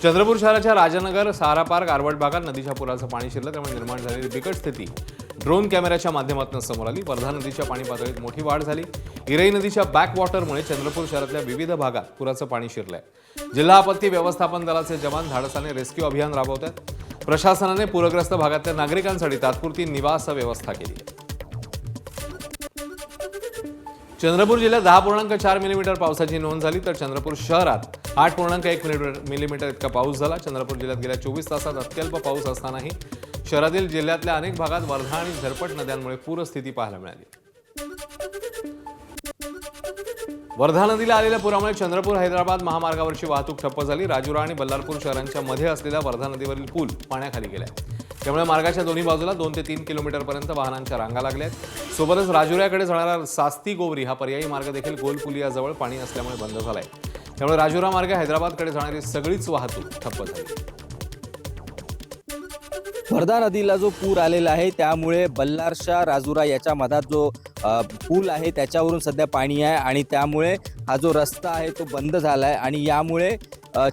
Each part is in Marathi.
चंद्रपूर शहराच्या राजानगर, सारा पार्क, आरवड भागात नदीच्या पुराचं पाणी शिरलं, त्यामुळे निर्माण झालेली बिकट स्थिती ड्रोन कॅमेऱ्याच्या माध्यमातून समोर आली। वर्धा नदीच्या पाणी पातळीत मोठी वाढ झाली। इराई नदीच्या बॅकवॉटरमुळे चंद्रपूर शहरातल्या विविध भागात पुराचं पाणी शिरलंय। जिल्हा आपत्ती व्यवस्थापन दलाचे जवान धाडसाने रेस्क्यू अभियान राबवतात। प्रशासनाने पूरग्रस्त भागातल्या नागरिकांसाठी तात्पुरती निवास व्यवस्था केली आहे। चंद्रपूर जिल्ह्यात 10.4 मिलीमीटर पावसाची नोंद झाली, तर चंद्रपूर शहरात 8.1 मिलीमीटर इतका पाऊस झाला। चंद्रपूर जिल्ह्यात गेल्या 24 तासात अत्यल्प पाऊस असतानाही शहरातील जिल्ह्यातल्या अनेक भागात वर्धा आणि झरपट नद्यांमुळे पूरस्थिती पाहायला मिळाली। वर्धा नदीला आलेल्या पुरामुळे चंद्रपूर हैदराबाद महामार्गावरची वाहतूक ठप्प झाली। राजुरा आणि बल्लारपूर शहरांच्या मध्ये असलेल्या वर्धा नदीवरील पूल पाण्याखाली गेलाय, त्यामुळे मार्गाच्या दोन्ही बाजूला 2 ते 3 किलोमीटरपर्यंत वाहनांच्या रांगा लागल्यात। सोबतच राजुऱ्याकडे जाणारा सास्ती गोवरी हा पर्यायी मार्ग देखील गोलपुलियाजवळ पाणी असल्यामुळे बंद झालाय, त्यामुळे राजुरा मार्गे हैदराबादकडे जाणारी सगळीच वाहतूक ठप्प झाली। वर्धा नदीला जो पूर आलेला आहे त्यामुळे बल्लारशा राजुरा याच्या मधात जो पूल आहे त्याच्यावरून सध्या पाणी आहे आणि त्यामुळे हा जो रस्ता आहे तो बंद झाला आहे आणि यामुळे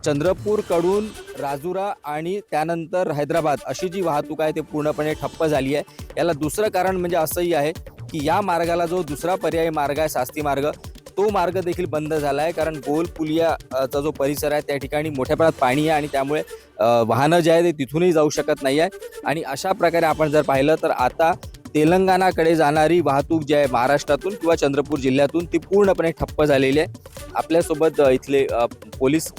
चंद्रपूरकडून राजुरा आणि त्यानंतर हैदराबाद अशी जी वाहतूक आहे ते पूर्णपणे ठप्प झाली आहे। याला दुसरं कारण म्हणजे असंही आहे की या मार्गाला जो दुसरा पर्यायी मार्ग आहे सास्ती मार्ग, तो मार्ग देखील बंद झाला आहे, कारण गोलपुलियाचा जो परिसर आहे त्या ठिकाणी मोठ्या प्रमाणात पाणी आहे आणि त्यामुळे वाहनं जे आहे ते तिथूनही जाऊ शकत नाही आहे। आणि अशा प्रकारे आपण जर पाहिलं तर आता तेलंगणाकडे जाणारी वाहतूक जी आहे महाराष्ट्रातून किंवा चंद्रपूर जिल्ह्यातून ती पूर्णपणे ठप्प झालेली आहे। आपल्यासोबत इथले पोलीस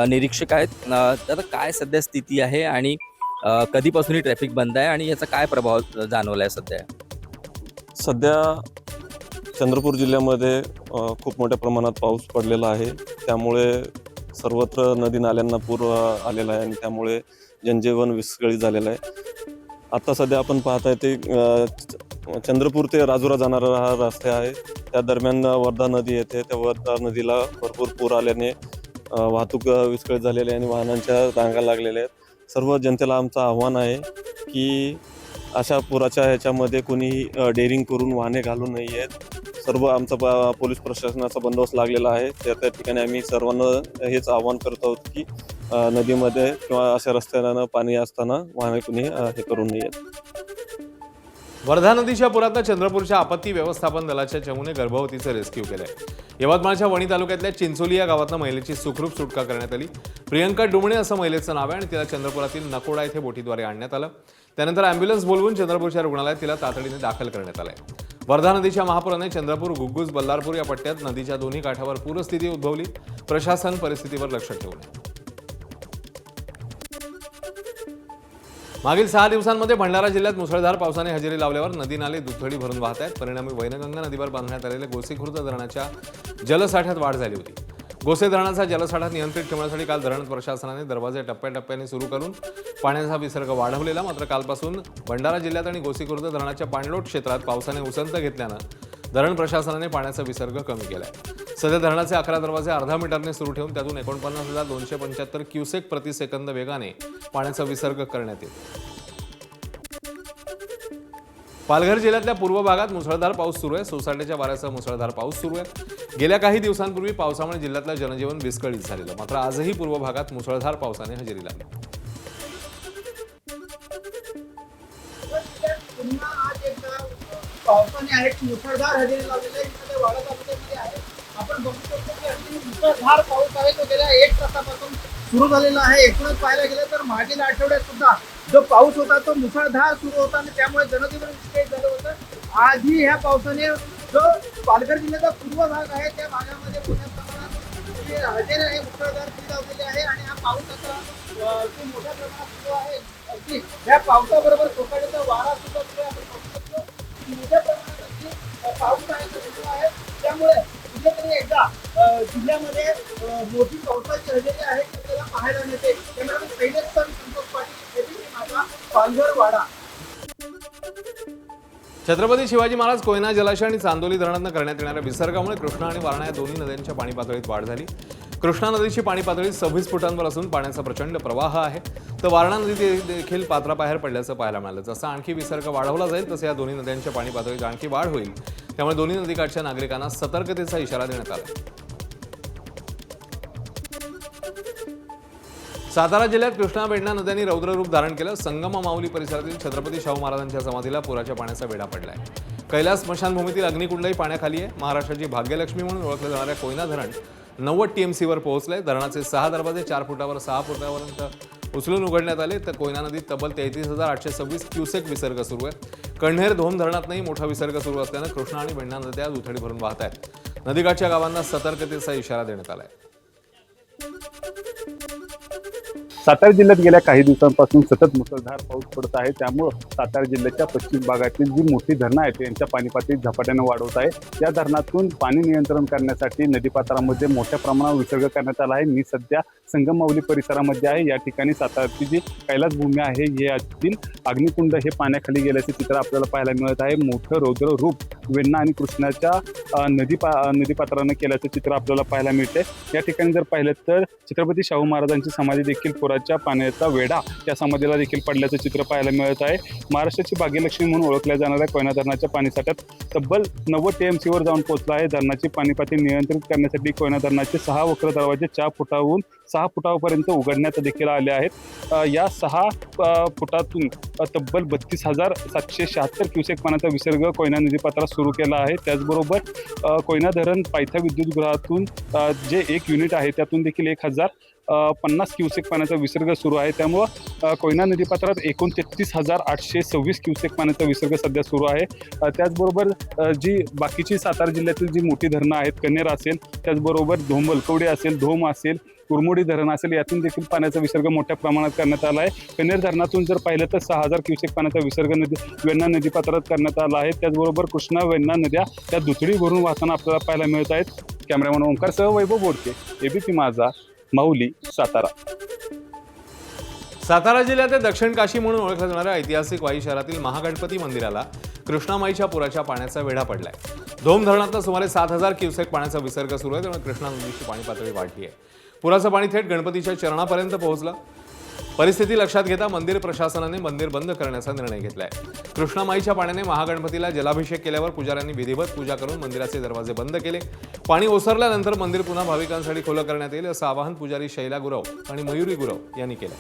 निरीक्षक आहेत। आता काय सध्या स्थिती आहे आणि कधीपासून ही ट्रॅफिक बंद आहे आणि याचा काय प्रभाव जाणवला आहे सध्या चंद्रपूर जिल्ह्यामध्ये खूप मोठ्या प्रमाणात पाऊस पडलेला आहे, त्यामुळे सर्वत्र नदी नाल्यांना पूर आलेला आहे आणि त्यामुळे जनजीवन विस्कळीत झालेलं आहे। आता सध्या आपण पाहताय ते चंद्रपूर ते राजुरा जाणारा हा रस्ता आहे, त्या दरम्यान वर्धा नदी येते। त्या वर्धा नदीला भरपूर पूर आल्याने वाहतूक विस्कळीत झालेली आहे आणि वाहनांच्या रांगा लागलेल्या आहेत। सर्व जनतेला आमचं आव्हान आहे की अशा पुराच्या ह्याच्यामध्ये कोणीही डेअरिंग करून वाहने घालू नयेत। सर्व आमचा पोलीस प्रशासनाचा बंदोबस्त लागलेला आहे, त्या ठिकाणी आम्ही सर्वांना हेच आवाहन करत आहोत की नदीमध्ये किंवा अशा रस्त्यांना पाणी असताना वाहने कुणी हे करू नयेत। वर्धा नदीच्या पुरात चंद्रपूरच्या आपत्ती व्यवस्थापन दलाच्या चमूने गर्भवतीचं रेस्क्यू केलंय। यवतमाळच्या वणी तालुक्यातल्या चिंचोली या गावातनं महिलेची सुखरूप सुटका करण्यात आली। प्रियंका डुमणे असं महिलेचं नाव आहे आणि तिला चंद्रपुरातील नकोडा येथे बोटीद्वारे आणण्यात आलं। त्यानंतर अँब्युलन्स बोलवून चंद्रपूरच्या रुग्णालयात तिला तातडीने दाखल करण्यात आलंय। वर्धा नदीच्या महापुराने चंद्रपूर, गुग्गुस, बल्लारपूर या पट्ट्यात नदीच्या दोन्ही काठावर पूरस्थिती उद्भवली। प्रशासन परिस्थितीवर लक्ष ठेवून आहे। मागील 6 दिवसांमध्ये भंडारा जिल्ह्यात मुसळधार पावसाने हजेरी लावल्यावर नदी नाले दुथडी भरून वाहत आहेत। परिणामी वैनगंगा नदीवर बांधण्यात आलेल्या गोसीखुर्द धरणाच्या जलसाठ्यात वाढ झाली होती। गोसे धरणाचा जलसाठा नियंत्रित ठेवण्यासाठी काल धरण प्रशासनाने दरवाजे टप्प्याटप्प्याने सुरू करून पाण्याचा विसर्ग वाढवलेला। मात्र कालपासून भंडारा जिल्ह्यात आणि गोसीखुर्द धरणाच्या पाणलोट क्षेत्रात पावसाने उसंत घेतल्यानं धरण प्रशासनाने पाण्याचा विसर्ग कमी केलाय। सध्या धरणाचे 11 दरवाजे अर्धा मीटरने सुरू ठेवून त्यातून 49,275 क्युसेक प्रति सेकंद वेगाने पाण्याचा विसर्ग करण्यात येतो। पालघर जिल्ह्यातल्या पूर्व भागात मुसळधार पाऊस सुरू आहे। सोसाट्याच्या वाऱ्यासह मुसळधार पाऊस सुरू आहे। गेल्या काही दिवसांपूर्वी पावसामुळे जिल्ह्यातलं जनजीवन विस्कळीत झालेलं, मात्र आजही पूर्व भागात मुसळधार पावसाने हजेरी लावली। पावसाने अनेक मुसळधार हजेरी लावलेली आहे। इथे वाडा तालुक्यामध्ये आहे, आपण बघू शकतो की अगदी मुसळधार पाऊस आहे तो गेल्या 1 तासापासून सुरू झालेला आहे। एकूणच पाहायला गेलं तर मागील आठवड्यात सुद्धा जो पाऊस होता तो मुसळधार सुरू होता आणि त्यामुळे जनजीवन विस्कळीत झालं होतं। आजही ह्या पावसाने जो पालघर जिल्ह्याचा पूर्व भाग आहे त्या भागामध्ये मोठ्या प्रमाणात हजेरी आहे, मुसळधार लावलेली आहे आणि हा पाऊस आता मोठ्या प्रमाणात सुरू आहे। अगदी या पावसाबरोबर सोसाट्याचा वारा सुद्धा सुरू आहे। आपण बघू शकतो मोठ्या प्रमाणात पाऊस आहे सुरू आहे, त्यामुळे कुठेतरी एकदा जिल्ह्यामध्ये मोठी पावसाची हजेरी आहे आपल्याला पाहायला मिळते। त्यामुळे पहिलेच तर संतोष पाटील माझा पालघर वाडा। छत्रपती शिवाजी महाराज कोयना जलाशय आणि चांदोली धरणातून करण्यात येणाऱ्या विसर्गामुळे कृष्णा आणि वारणा या दोन्ही नद्यांच्या पाणी पातळीत वाढ झाली। कृष्णा नदीची पाणी पातळी 26 फुटांवर असून पाण्याचा प्रचंड प्रवाह आहे, तर वारणा नदी देखील पात्राबाहेर पडल्याचं पाहायला मिळालं। जसा आणखी विसर्ग वाढवला जाईल तसे या दोन्ही नद्यांच्या पाणी पातळीत आणखी वाढ होईल, त्यामुळे दोन्ही नदीकाठच्या नागरिकांना सतर्कतेचा इशारा देण्यात आला। सातारा जिल्ह्यात कृष्णा वेण्णा नद्यांनी रौद्ररूप धारण केलं. संगम माऊली परिसरातील छत्रपती शाहू महाराजांच्या समाधीला पुराच्या पाण्याचा वेढा पडलाय. कैलास स्मशानभूमीतील अग्निकुंडही पाण्याखाली आहे. महाराष्ट्राची भाग्यलक्ष्मी म्हणून ओळखलं जाणाऱ्या कोयना धरण 90 TMCवर पोहोचलंय. धरणाचे 6 दरवाजे 4 फुटावर 6 फुटापर्यंत उचलून उघडण्यात आले. तर कोयना नदीत तब्बल 33,826 क्युसेक विसर्ग सुरू आहे. कण्हेर धोम धरणातही मोठा विसर्ग सुरू असल्यानं कृष्णा आणि वेण्णा नद्या दुथडी भरून वाहत आहेत. नदीकाठच्या गावांना सतर्कतेचा इशारा देण्यात आलाय. सातारा जिल्ह्यात गेल्या काही दिवसांपासून सतत मुसळधार पाऊस पडत आहे. त्यामुळं सातारा जिल्ह्याच्या पश्चिम भागातील जी मोठी धरणं आहेत त्यांच्या पाणी पातळी झपाट्याने वाढवत आहे. या धरणातून पाणी नियंत्रण करण्यासाठी नदीपात्रामध्ये मोठ्या प्रमाणावर विसर्ग करण्यात आला आहे. मी सध्या संगम माऊली परिसरामध्ये आहे. या ठिकाणी साताराची जी कैलास भूमी आहे यातील अग्निकुंड हे पाण्याखाली गेल्याचे चित्र आपल्याला पाहायला मिळत आहे. मोठं रौद्र रूप वेण्णा आणि कृष्णाच्या नदीपात्रानं केल्याचं चित्र आपल्याला पाहायला मिळते. या ठिकाणी जर पाहिलं तर छत्रपती शाहू महाराजांची समाधी देखील पुराच्या पाण्याचा वेढा या समाधीला देखील पडल्याचं चित्र पाहायला मिळत आहे. महाराष्ट्राची भाग्यलक्ष्मी म्हणून ओळखल्या जाणाऱ्या कोयना धरणाच्या पाणीसाठ्यात तब्बल 90 TMCवर जाऊन पोहोचला आहे. धरणाची पाणी पातळी नियंत्रित करण्यासाठी कोयना धरणाचे 6 वक्र दरवाजे 4 फुटाहून 6 फुटापर्यंत उघडण्यात देखील आले आहेत. या 6 फुटातून तब्बल 32,776 क्युसेक पाण्याचा विसर्ग कोयना नदीपात्रात सुरू केला आहे. त्याचबरोबर कोयना धरण पायथा विद्युत गृहातून जे 1 युनिट आहे त्यातून देखील 1,050 क्युसेक पाण्याचा विसर्ग सुरू आहे. त्यामुळं कोयना नदीपात्रात एकूण 33,826 क्युसेक पाण्याचा विसर्ग सध्या सुरू आहे. त्याचबरोबर जी बाकीची सातारा जिल्ह्यातील जी मोठी धरणं आहेत, कण्हेर असेल, त्याचबरोबर वलकवडे असेल, धोम असेल, कुरमोडी धरण असेल, यातून देखील पाण्याचा विसर्ग मोठ्या प्रमाणात करण्यात आला आहे. कण्हेर धरणातून जर पाहिलं तर 6,000 क्युसेक पाण्याचा विसर्ग वेण्णा नदीपात्रात करण्यात आला आहे. त्याचबरोबर कृष्णा वेण्णा नद्या त्या दुथडी भरून वाहताना आपल्याला पाहायला मिळत आहेत. कॅमेरामॅन ओंकारसह वैभव बोडके, ABP माझा, माऊली, सातारा. सातारा जिल्ह्यात दक्षिण काशी म्हणून ओळखल्या जाणाऱ्या ऐतिहासिक वाई शहरातील महागणपती मंदिराला कृष्णामाईच्या पुराच्या पाण्याचा वेढा पडलाय. धोम धरणातनं सुमारे 7,000 क्युसेक पाण्याचा विसर्ग सुरू आहे. त्यामुळे कृष्णा नदीची पाणी पातळी वाढली आहे. पुराचं पाणी थेट गणपतीच्या चरणापर्यंत पोहोचलं. परिस्थिती लक्षात घेता मंदिर प्रशासनाने मंदिर बंद करण्याचा निर्णय घेतलाय. कृष्णामाईच्या पाण्याने महागणपतीला जलाभिषेक केल्यावर पुजाऱ्यांनी विधिवत पूजा करून मंदिराचे दरवाजे बंद केले. पाणी ओसरल्यानंतर मंदिर पुन्हा भाविकांसाठी खुलं करण्यात येईल असं आवाहन पुजारी शैला गुरव आणि मयुरी गुरव यांनी केलं.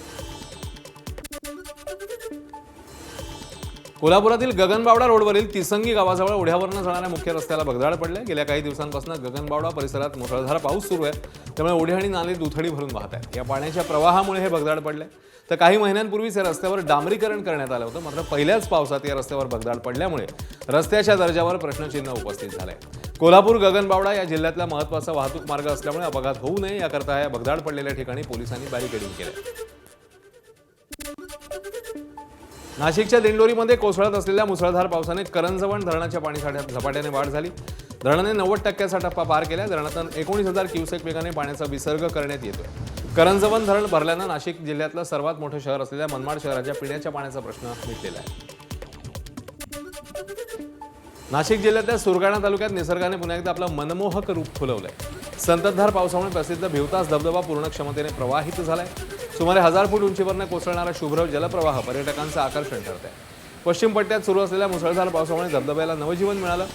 कोल्हापुरातील गगनबावडा रोडवरील तिसंगी गावाजवळ ओढ्यावरनं जाणाऱ्या मुख्य रस्त्याला भगदाड पडले. गेल्या काही दिवसांपासून गगनबावडा परिसरात मुसळधार पाऊस सुरू आहे. त्यामुळे ओढे आणि नाले दुथडी भरून वाहत आहेत. या पाण्याच्या प्रवाहामुळे हे भगदाड पडले. तर काही महिन्यांपूर्वीच या रस्त्यावर डांबरीकरण करण्यात आलं होतं. मात्र पहिल्याच पावसात या रस्त्यावर भगदाड पडल्यामुळे रस्त्याच्या दर्जावर प्रश्नचिन्ह उपस्थित झालंय. कोल्हापूर गगनबावडा या जिल्ह्यातला महत्त्वाचा वाहतूक मार्ग असल्यामुळे अपघात होऊ नये याकरता या भगदाड पडलेल्या ठिकाणी पोलिसांनी बॅरिकेडिंग केलंय. नाशिकच्या दिंडोरीमध्ये कोसळत असलेल्या मुसळधार पावसाने करंजवण धरणाच्या पाणीसाठ्यात झपाट्याने वाढ झाली. धरणाने 90% टप्पा पार केला. धरणातून 19,000 क्युसेक वेगाने पाण्याचा विसर्ग करण्यात येतोय. करंजवण धरण भरल्यानं नाशिक जिल्ह्यातलं सर्वात मोठं शहर असलेल्या मनमाड शहराच्या पिण्याच्या पाण्याचा प्रश्न मिटलेला आहे. नाशिक जिल्ह्यातल्या सुरगाणा तालुक्यात निसर्गाने पुन्हा एकदा आपलं मनमोहक रूप फुलवलंय. संततधार पावसामुळे प्रसिद्ध भिवतास धबधबा पूर्ण क्षमतेने प्रवाहित झालाय. सुमारे 1000 फूट उंचीवरनं कोसळणारा शुभ्र जलप्रवाह पर्यटकांचं आकर्षण ठरत आहे. पश्चिम पट्ट्यात सुरू असलेल्या मुसळधार पावसामुळे धबधब्याला नवजीवन मिळालं.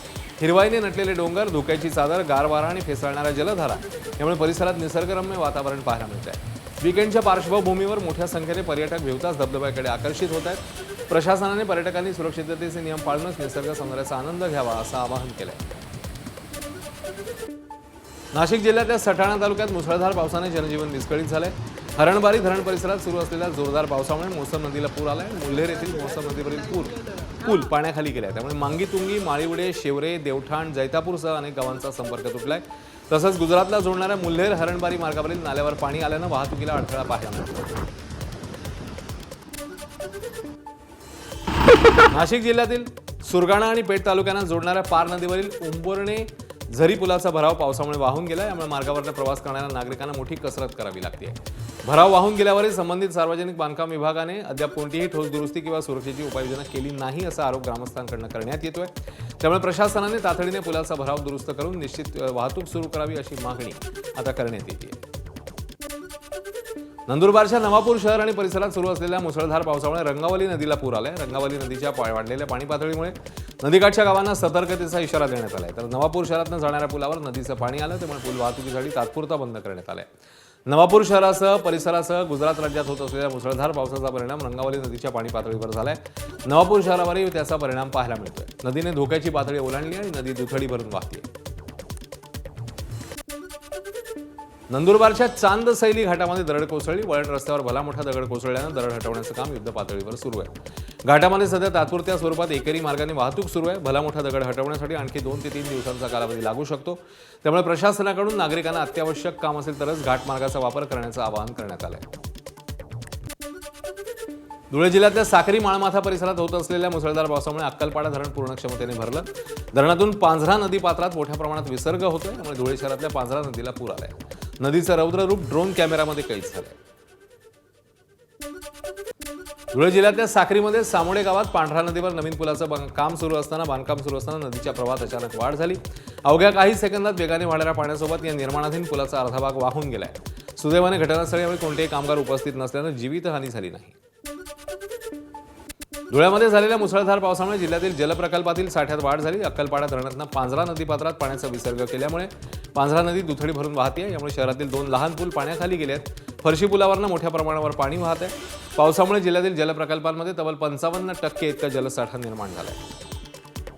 हिरवाईने नटलेले डोंगर, धुक्याची चादर, गार वारा आणि फेसाळणाऱ्या जलधारा यामुळे परिसरात निसर्गरम्य वातावरण पाहायला मिळत आहे. वीकेंडच्या पार्श्वभूमीवर मोठ्या संख्येने पर्यटक भिवतास धबधब्याकडे आकर्षित होत आहेत. प्रशासनाने पर्यटकांनी सुरक्षिततेचे नियम पाळूनच निसर्ग सौंदर्याचा आनंद घ्यावा असं आवाहन केलंय. नाशिक जिल्ह्यातल्या सटाणा तालुक्यात मुसळधार पावसाने जनजीवन विस्कळीत झालंय. हरणबारी धरण परिसरात सुरू असलेल्या जोरदार पावसामुळे मोसम नदीला पूर आलाय. मुल्हेर येथील मोसम नदीवरील पूल पाण्याखाली गेलाय. त्यामुळे मांगीतुंगी, माळीवडे, शेवरे, देवठाण, जैतापूरसह अनेक गावांचा संपर्क तुटलाय. तसंच गुजरातला जोडणाऱ्या मुल्हेर हरणबारी मार्गावरील नाल्यावर पाणी आल्यानं वाहतुकीला अडथळा पाहायला मिळतो. नाशिक जिल्ह्यातील सुरगाणा आणि पेठ तालुक्यांना जोडणाऱ्या पार नदीवरील उंबरणे झरी पुलाचा भराव पावसामुळे वाहून गेला. यामुळे मार्गावरनं प्रवास करणाऱ्या नागरिकांना मोठी कसरत करावी लागते. भराव वाहून गेल्यावरही संबंधित सार्वजनिक बांधकाम विभागाने अद्याप कोणतीही ठोस दुरुस्ती किंवा सुरक्षेची उपाययोजना केली नाही असा आरोप ग्रामस्थांकडून करण्यात येतोय. त्यामुळे प्रशासनाने तातडीने पुलाचा भराव दुरुस्त करून निश्चित वाहतूक सुरू करावी अशी मागणी आता करण्यात येते. नंदुरबारच्या नवापूर शहर आणि परिसरात सुरू असलेल्या मुसळधार पावसामुळे रंगावली नदीला पूर आलाय. रंगावली नदीच्या वाढलेल्या पाणी पातळीमुळे नदीकाठच्या गावांना सतर्कतेचा इशारा देण्यात आलाय. तर नवापूर शहरातून जाणाऱ्या पुलावर नदीचं पाणी आलं, त्यामुळे पूल वाहतुकीसाठी तात्पुरता बंद करण्यात आलाय. नवापूर शहरासह परिसरासह गुजरात राज्यात होत असलेल्या मुसळधार पावसाचा परिणाम रंगावली नदीच्या पाणी पातळीवर झालाय. नवापूर शहरावरही त्याचा परिणाम पाहायला मिळतोय. नदीने धोक्याची पातळी ओलांडली आणि नदी दुथडी भरून वाहते. नंदुरबारच्या चांदसैली घाटामध्ये दरड कोसळली. वळण रस्त्यावर भला मोठा दगड कोसळल्यानं दरड हटवण्याचं काम युद्ध पातळीवर सुरू आहे. घाटामध्ये सध्या तात्पुरत्या स्वरूपात एकेरी मार्गाने वाहतूक सुरू आहे. भला मोठा दगड हटवण्यासाठी आणखी 2 ते 3 दिवसांचा कालावधी लागू शकतो. त्यामुळे प्रशासनाकडून नागरिकांना अत्यावश्यक काम असेल तरच घाटमार्गाचा वापर करण्याचं आवाहन करण्यात आलंय. धुळे जिल्ह्यातल्या साक्री माळमाथा परिसरात होत असलेल्या मुसळधार पावसामुळे अक्कलपाडा धरण पूर्ण क्षमतेने भरलं. धरणातून पांझरा नदी पात्रात मोठ्या प्रमाणात विसर्ग होतोय. त्यामुळे धुळे शहरातल्या पांझरा नदीला पूर आलाय. नदीचं रौद्र रूप ड्रोन कॅमेरामध्ये कैद झालंय. धुळे जिल्ह्यातल्या साक्रीमध्ये सामोडे गावात पांढरा नदीवर नवीन पुलाचं बांधकाम सुरू असताना नदीच्या प्रवाहात अचानक वाढ झाली. अवघ्या काही सेकंदात वेगाने वाढणाऱ्या पाण्यासोबत या निर्माणाधीन पुलाचा अर्धा भाग वाहून गेलाय. सुदैवाने घटनास्थळी यावेळी कोणतेही कामगार उपस्थित नसल्यानं जीवितहानी झाली नाही. धुळ्यामध्ये झालेल्या मुसळधार पावसामुळे जिल्ह्यातील जलप्रकल्पातील साठ्यात वाढ झाली. अक्कलपाडा धरणातनं पांझरा नदीपात्रात पाण्याचा विसर्ग केल्यामुळे पांझरा नदी दुथडी भरून वाहते. यामुळे शहरातील 2 लहान पूल पाण्याखाली गेले आहेत. फरशी पुलावरनं मोठ्या प्रमाणावर पाणी वाहत आहे. पावसामुळे जिल्ह्यातील जलप्रकल्पांमध्ये तब्बल 55% इतका जलसाठा निर्माण झाला आहे.